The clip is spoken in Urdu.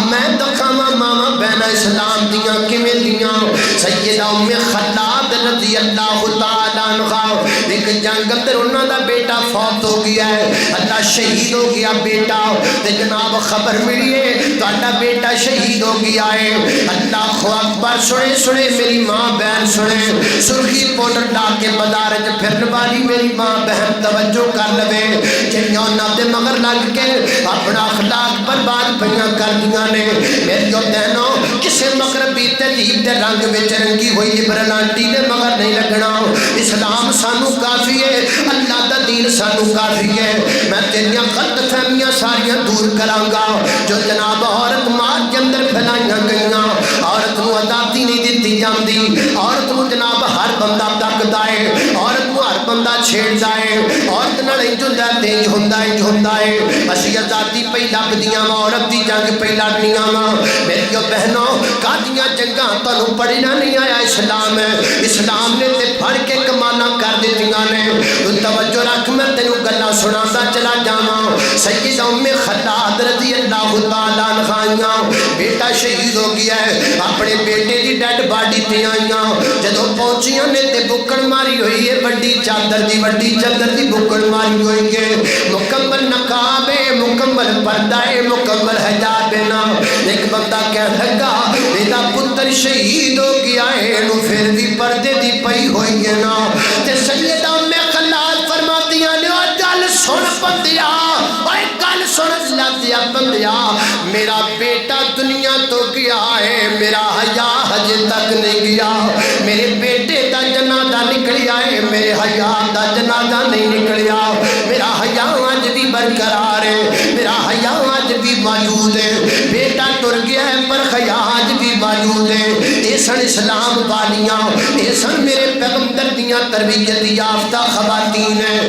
میں دکھاواں ماواں بہناں اسلام دیاں کیویں دیاں سیدہ ام خلاد رضی اللہ تعالی عنہا ایک جنگ اندر انہاں دا بیٹا فوت ہو گیا ہے اللہ شہید ہو گیا بیٹا تے جناب خبر ملی ہے تہاڈا بیٹا شہید ہو گیا ہے اللہ اکبر سنے سنے میری ماں بہن سنے سرخی پاؤڈر لا کے بازار وچ پھرن والی میری ماں بہن توجہ کر لوے جنیاں انہاں دے مگر لگ کے اپنا اخلاق برباد پئیاں کردیاں نے میری بہنوں کسے مغربی تہذیب دے رنگ وچ رنگی ہوئی لبرل آنٹی دے مگر نہیں لگنا اسلام سانو کافی ہے اللہ دا دین سانو کافی ہے میں تیریاں غلط فہمیاں ساریاں دور کراں گا جو جناب عورت مار کے اندر پھیلائیاں گئیاں عورت نو آزادی نہیں دتی جاندی عورت نو جناب ہر بندہ تکدا ہے عورت نو ہر بندہ چھیڑدا ہے عورت نال انج ہوندا ہے اسی آزادی پہ لبدیاں عورت دی جنگ پہ لڑنیاں وا میری بہنوں کادیاں جنگاں تانوں پڑھنا نہیں آیا اسلام ہے اسلام نے تے پھڑ کے کمالاں کر دتیاں نے تو توجہ رکھ میں تینوں گلاں سناتا چلا جاواں سیدہ ام خلاد رضی اللہ تعالی عنہا بیٹا شہید ہو گیا ہے اپنے بیٹے دی ڈیڈ باڈی تے آئیاں جدوں پہنچیاں نے تے بکڑ ماری ہوئی ہے وڈی چادر دی بکڑ ماری ہوئی ہے مکمل نقاب ہے مکمل پردہ ہے مکمل حجاب ہے نا ایک بندہ کہہ لگا میرا پتر شہید ہو گیا ہے نو پھر بھی پردے دی پئی ہوئی ہے نا تے سیدہ ام خلاد فرماتیاں نے او گل سن بندیا اوے گل سن لاتیا بندیا میرا بیٹا دنیا تو گیا ہے میرا حیا ہجے تک نہیں گیا میرے بیٹے دا جنازہ نکلیا ہے میرے حیا دا جنازہ نہیں نکلیا میرا حیا آج بھی برقرار ہے میرا حیا آج بھی موجود ہے بیٹا ٹر گیا ہے پر حیا آج بھی موجود ہے اے سن اسلام والیاں اے سن میرے پیغمبر دیاں تربیت یافتہ خواتین ہیں